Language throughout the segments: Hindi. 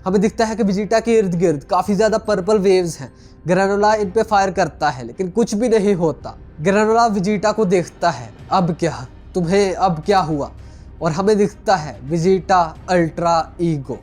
हमें दिखता है कि वेजिटा के इर्द गिर्द काफी ज्यादा पर्पल वेव्स हैं। ग्रैनोला इन पे फायर करता है लेकिन कुछ भी नहीं होता। ग्रैनोला वेजिटा को देखता है, अब क्या, तुम्हें अब क्या हुआ? और हमें दिखता है वेजिटा अल्ट्रा ईगो।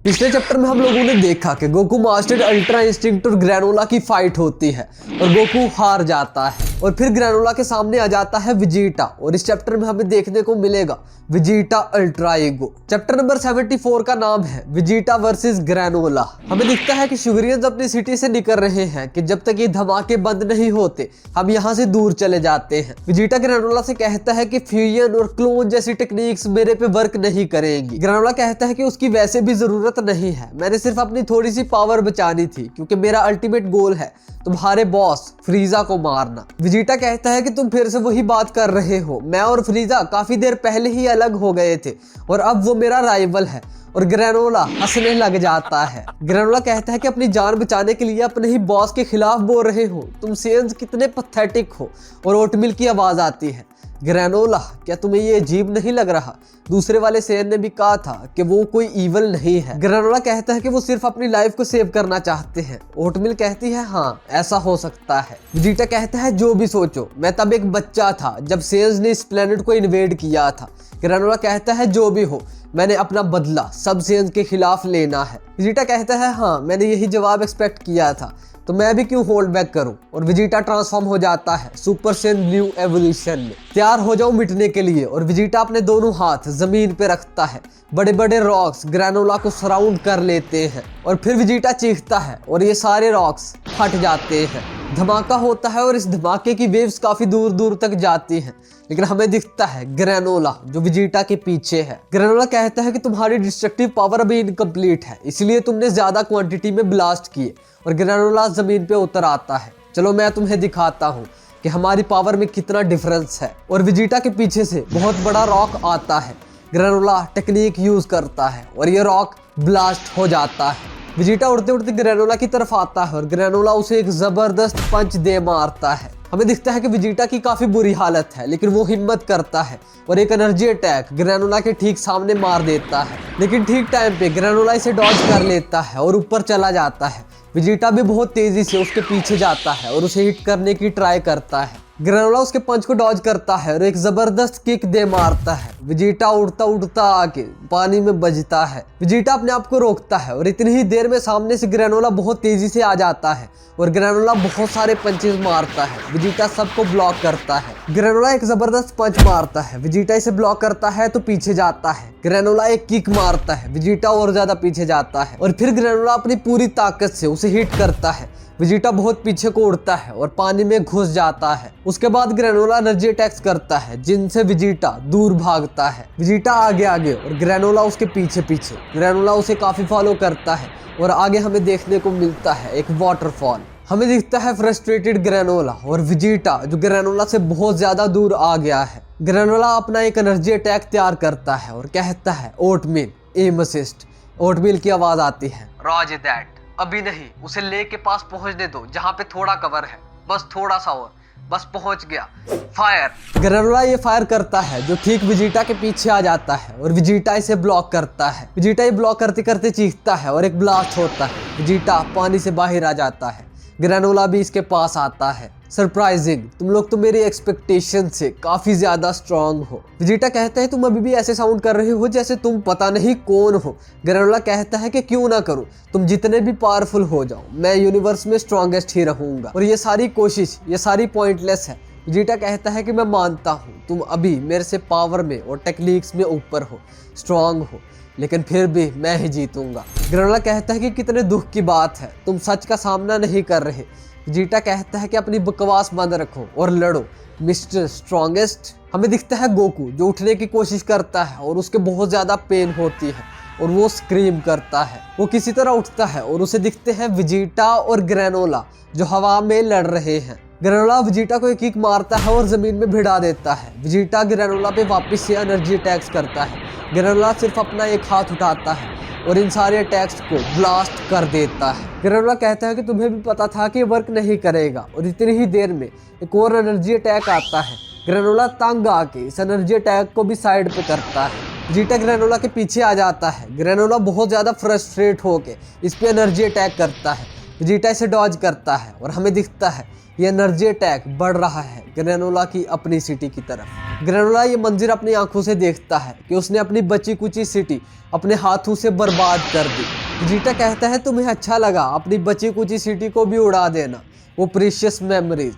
पिछले चैप्टर में हम लोगों ने देखा कि गोकू मास्टर्ड अल्ट्रा इंस्टिंक्ट और ग्रैनोला की फाइट होती है और गोकू हार जाता है और फिर ग्रैनोला के सामने आ जाता है वेजिटा और इस चैप्टर में हमें देखने को मिलेगा Vegeta ultra ego. Chapter number 74 का नाम है वेजिटा वर्सेस ग्रैनोला। हमें दिखता है कि शुगरियंस अपनी सिटी से निकल रहे हैं कि जब तक ये धमाके बंद नहीं होते हम यहाँ से दूर चले जाते हैं। वेजिटा ग्रैनोला से कहता है कि फ्यूजन और क्लोन जैसी टेक्निक्स मेरे पे वर्क नहीं करेंगी। ग्रैनोला कहता है कि उसकी वैसे भी जरूरत नहीं है, मैंने सिर्फ अपनी थोड़ी सी पावर बचानी थी क्योंकि मेरा अल्टीमेट गोल है तुम्हारे बॉस फ्रीजा को मारना। वेजिटा कहता है कि तुम फिर से वही बात कर रहे हो, मैं और फ्रीजा काफी देर पहले ही अलग हो गए थे और अब वो मेरा राइवल है। और ग्रैनोला हंसने लग जाता है। ग्रैनोला कहता है कि अपनी जान बचाने के लिए अपने ही बॉस के खिलाफ बोल रहे हो, तुम सेंस कितने पथेटिक हो। और ओटमिल की आवाज आती है, ग्रैनोला क्या तुम्हें ये अजीब नहीं लग रहा? दूसरे वाले सेन ने भी कहा था कि वो कोई ईवल नहीं है। ग्रैनोला कहता है कि वो सिर्फ अपनी लाइफ को सेव करना चाहते हैं। ओटमिल कहती है हाँ ऐसा हो सकता है। वेजिटा कहता है जो भी सोचो, मैं तब एक बच्चा था जब सेंस ने इस प्लेनेट को इन्वेड किया था। ग्रैनोला कहता है जो भी हो, मैंने अपना बदला सब सेंस के खिलाफ लेना है। वेजिटा कहता है हाँ मैंने यही जवाब एक्सपेक्ट किया था, तो मैं भी क्यों होल्ड बैक करूं। और वेजिटा ट्रांसफॉर्म हो जाता है सुपर सेन ब्लू एवोल्यूशन में। तैयार हो जाओ मिटने के लिए। और वेजिटा अपने दोनों हाथ जमीन पे रखता है। बड़े बड़े रॉक्स ग्रैनोला को सराउंड कर लेते हैं और फिर वेजिटा चीखता है और ये सारे रॉक्स फट जाते हैं। धमाका होता है और इस धमाके की वेव्स काफी दूर दूर तक जाती हैं। लेकिन हमें दिखता है ग्रैनोला जो वेजिटा के पीछे है। ग्रैनोला कहता है कि तुम्हारी डिस्ट्रक्टिव पावर अभी इनकम्प्लीट है, इसलिए तुमने ज्यादा क्वांटिटी में ब्लास्ट किए। और ग्रैनोला जमीन पे उतर आता है। चलो मैं तुम्हें दिखाता हूँ कि हमारी पावर में कितना डिफरेंस है। और वेजिटा के पीछे से बहुत बड़ा रॉक आता है। ग्रैनोला टेक्निक यूज करता है और ये रॉक ब्लास्ट हो जाता है। वेजिटा उड़ते उड़ते ग्रैनोला की तरफ आता है और ग्रैनोला उसे एक जबरदस्त पंच दे मारता है। हमें दिखता है कि वेजिटा की काफी बुरी हालत है लेकिन वो हिम्मत करता है और एक एनर्जी अटैक ग्रैनोला के ठीक सामने मार देता है। लेकिन ठीक टाइम पे ग्रैनोला इसे डॉज कर लेता है और ऊपर चला जाता है। वेजिटा भी बहुत तेजी से उसके पीछे जाता है और उसे हिट करने की ट्राई करता है। ग्रैनोला उसके पंच को डॉज करता है और एक जबरदस्त किक दे मारता है। वेजिटा उड़ता उड़ता आके पानी में बजता है। वेजिटा अपने आप को रोकता है और इतनी ही देर में सामने से ग्रैनोला बहुत तेजी से आ जाता है और ग्रैनोला बहुत सारे पंचेस मारता है। वेजिटा सबको ब्लॉक करता है। ग्रैनोला एक जबरदस्त पंच मारता है। वेजिटा इसे ब्लॉक करता है तो पीछे जाता है। ग्रैनोला एक किक मारता है। वेजिटा और ज्यादा पीछे जाता है और फिर ग्रैनोला अपनी पूरी ताकत से उसे हिट करता है। वेजिटा बहुत पीछे को उड़ता है और पानी में घुस जाता है। उसके बाद ग्रैनोला एनर्जी अटैक्स करता है जिनसे वेजिटा दूर भागता है। वेजिटा आगे आगे और ग्रैनोला उसके पीछे पीछे। ग्रैनोला उसे काफी फॉलो करता है और आगे हमें देखने को मिलता है एक वाटरफॉल। हमें दिखता है फ्रस्ट्रेटेड ग्रैनोला और वेजिटा जो ग्रैनोला से बहुत ज्यादा दूर आ गया है। ग्रैनोला अपना एक एनर्जी अटैक तैयार करता है और कहता है ओटमिल एम असिस्ट। ओटमिल की आवाज आती है, रॉजर दैट, अभी नहीं, उसे लेक के पास पहुंचने दो जहां पे थोड़ा कवर है, बस थोड़ा सा और, बस पहुंच गया, फायर। ग्रैनोला ये फायर करता है जो ठीक वेजिटा के पीछे आ जाता है और वेजिटा इसे ब्लॉक करता है। वेजिटा ये ब्लॉक करते करते चीखता है और एक ब्लास्ट होता है। वेजिटा पानी से बाहर आ जाता है। ग्रैनोला भी इसके पास आता है। सरप्राइजिंग, तुम लोग तो मेरी एक्सपेक्टेशन से काफी ज्यादा स्ट्रांग हो। वेजिटा कहता है तुम अभी भी ऐसे साउंड कर रहे हो जैसे तुम पता नहीं कौन हो। ग्रैनोला कहता है कि क्यों ना करूं, तुम जितने भी पावरफुल हो जाओ, मैं यूनिवर्स में स्ट्रॉन्गेस्ट ही रहूंगा और ये सारी कोशिश, ये सारी पॉइंटलेस है। वेजिटा कहता है कि मैं मानता हूँ तुम अभी मेरे से पावर में और टेक्निक्स में ऊपर हो, स्ट्रांग हो, लेकिन फिर भी मैं ही जीतूंगा। ग्रैनोला कहता है कि कितने दुख की बात है, तुम सच का सामना नहीं कर रहे। वेजिटा कहता है कि अपनी बकवास बंद रखो और लड़ो मिस्टर स्ट्रॉन्गेस्ट। हमें दिखता है गोकू जो उठने की कोशिश करता है और उसके बहुत ज्यादा पेन होती है और वो स्क्रीम करता है। वो किसी तरह उठता है और उसे दिखते हैं वेजिटा और ग्रैनोला जो हवा में लड़ रहे हैं। ग्रैनोला वेजिटा को एक किक मारता है और जमीन में भिड़ा देता है। वेजिटा ग्रैनोला पे वापस से एनर्जी अटैक्स करता है। ग्रैनोला सिर्फ अपना एक हाथ उठाता है और इन सारे अटैक्स को ब्लास्ट कर देता है। ग्रैनोला कहता है कि तुम्हें भी पता था कि वर्क नहीं करेगा और इतनी ही देर में एक और एनर्जी अटैक आता है। ग्रैनोला तंग आके इस एनर्जी अटैक को भी साइड पे करता है। वेजिटा ग्रेनोला के पीछे आ जाता है। ग्रेनोला बहुत ज़्यादा फ्रस्ट्रेट होके इस पे एनर्जी अटैक करता है। वेजिटा इसे डॉज करता है और हमें दिखता है ये एनर्जी अटैक बढ़ रहा है ग्रेनोला की अपनी सिटी की तरफ। ग्रेनोला ये मंजर अपनी आंखों से देखता है कि उसने अपनी बची कुची सिटी अपने हाथों से बर्बाद कर दी। वेजिटा कहता है तुम्हें अच्छा लगा अपनी बची कुची सिटी को भी उड़ा देना, वो प्रीशियस मेमोरीज।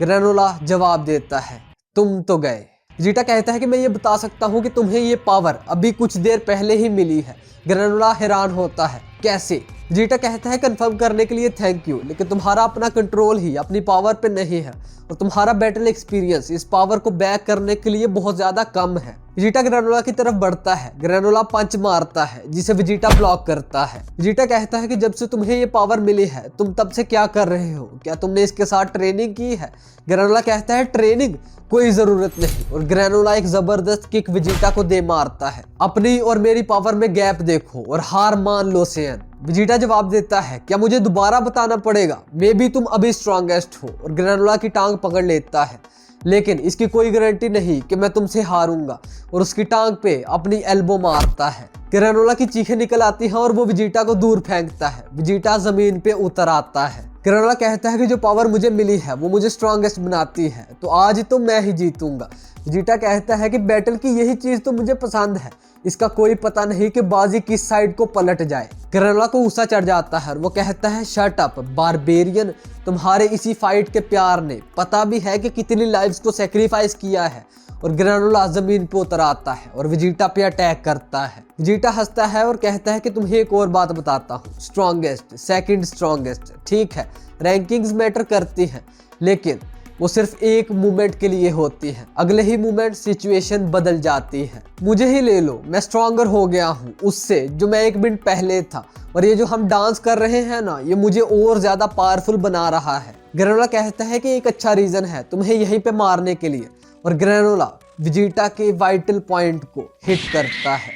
ग्रेनोला जवाब देता है तुम तो गए। वेजिटा कहता है कि मैं ये बता सकता हूँ कि तुम्हें ये पावर अभी कुछ देर पहले ही मिली है। ग्रेनोला हैरान होता है कैसे। वेजिटा कहता है कंफर्म करने के लिए थैंक यू, लेकिन तुम्हारा अपना कंट्रोल ही अपनी पावर पे नहीं है और तुम्हारा बैटल एक्सपीरियंस इस पावर को बैक करने के लिए बहुत ज्यादा कम है। वेजिटा ग्रेनोला की तरफ बढ़ता है। ग्रेनोला पंच मारता है जिसे वेजिटा ब्लॉक करता है। वेजिटा कहता है कि जब से तुम्हें ये पावर मिली है तुम तब से क्या कर रहे हो, क्या तुमने इसके साथ ट्रेनिंग की है। ग्रेनोला कहता है ट्रेनिंग कोई जरूरत नहीं और ग्रेनोला एक जबरदस्त किक वेजिटा को दे मारता है। अपनी और मेरी पावर में गैप देखो और हार मान लो सेयन। वेजिटा जवाब देता है क्या मुझे दोबारा बताना पड़ेगा, मे बी तुम अभी स्ट्रॉन्गेस्ट हो, और ग्रेनोला की टांग पकड़ लेता है। लेकिन इसकी कोई गारंटी नहीं कि मैं तुमसे हारूंगा और उसकी टांग पे अपनी एल्बो मारता है। ग्रेनोला की चीखें निकल आती हैं और वो वेजिटा को दूर फेंकता है। वेजिटा जमीन पे उतर आता है। ग्रेनोला कहता है कि जो पावर मुझे मिली है वो मुझे स्ट्रॉन्गेस्ट बनाती है, तो आज तो मैं ही जीतूंगा। वेजिटा कहता है कि बैटल की यही चीज तो मुझे पसंद है, इसका कोई पता नहीं कि बाजी किस साइड को पलट जाए। ग्रेनोला को गुस्सा चढ़ जाता है और वो कहता है शट अप बारबेरियन, तुम्हारे इसी फाइट के प्यार ने पता भी है कि कितनी लाइव्स को सेक्रीफाइस किया है। और ग्रेनोला जमीन पे उतर आता है और वेजिटा पे अटैक करता है। वेजिटा हंसता है और कहता है कि तुम्हें एक और बात बताता हूँ, स्ट्रॉन्गेस्ट सेकंड स्ट्रॉन्गेस्ट ठीक है, रैंकिंग्स मैटर करती हैं, लेकिन वो सिर्फ एक मूवमेंट के लिए होती है, अगले ही मूवमेंट सिचुएशन बदल जाती है। मुझे ही ले लो, मैं स्ट्रॉन्गर हो गया हूँ उससे जो मैं एक मिनट पहले था, और ये जो हम डांस कर रहे हैं ना, ये मुझे और ज्यादा पावरफुल बना रहा है। ग्रेनोला कहता है कि एक अच्छा रीजन है तुम्हें यहीं पे मारने के लिए, और ग्रेनोला वेजिटा के वाइटल पॉइंट को हिट करता है।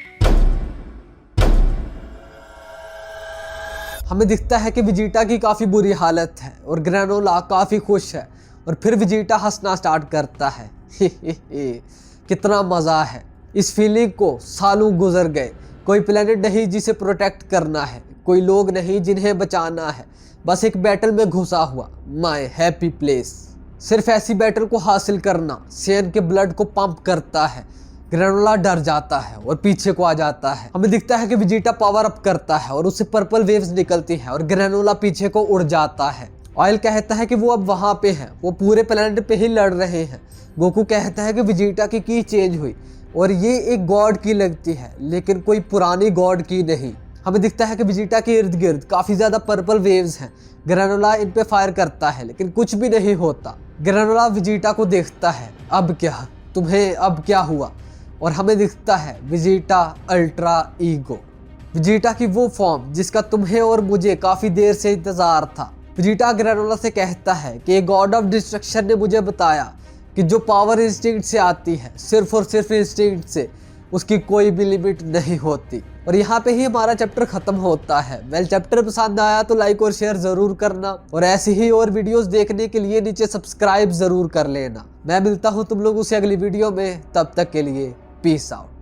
हमें दिखता है कि वेजिटा की काफी बुरी हालत है और ग्रेनोला काफी खुश है, और फिर वेजिटा हंसना स्टार्ट करता है। कितना मजा है, इस फीलिंग को सालों गुजर गए, कोई प्लेनेट नहीं जिसे प्रोटेक्ट करना है, कोई लोग नहीं जिन्हें बचाना है, बस एक बैटल में घुसा हुआ माय हैप्पी प्लेस। सिर्फ ऐसी बैटल को हासिल करना सेयन के ब्लड को पंप करता है। ग्रेनोला डर जाता है और पीछे को आ जाता है। हमें दिखता है कि वेजिटा पावर अप करता है और उससे पर्पल वेव्स निकलती हैं और ग्रेनोला पीछे को उड़ जाता है। ऑयल कहता है कि वो अब वहां पे है, वो पूरे प्लेनेट पे ही लड़ रहे हैं। गोकू कहता है कि वेजिटा की चेंज हुई और ये एक गॉड की लगती है, लेकिन कोई पुरानी गॉड की नहीं। हमें दिखता है कि वेजिटा के इर्द गिर्द काफी ज्यादा पर्पल वेव्स हैं। ग्रेनोला इन पे फायर करता है लेकिन कुछ भी नहीं होता। ग्रेनोला वेजिटा को देखता है अब क्या, तुम्हें अब क्या हुआ, और हमें दिखता है वेजिटा अल्ट्रा ईगो, वेजिटा की वो फॉर्म जिसका तुम्हें और मुझे काफी देर से इंतजार था। वेजिटा ग्रेनोला से कहता है कि गॉड ऑफ डिस्ट्रक्शन ने मुझे बताया कि जो पावर इंस्टिंक्ट से आती है, सिर्फ और सिर्फ इंस्टिंक्ट से, उसकी कोई भी लिमिट नहीं होती। और यहाँ पे ही हमारा चैप्टर खत्म होता है। वेल, चैप्टर पसंद आया तो लाइक और शेयर जरूर करना, और ऐसे ही और वीडियोस देखने के लिए नीचे सब्सक्राइब जरूर कर लेना। मैं मिलता हूँ तुम लोगों से अगली वीडियो में, तब तक के लिए पीस आउट।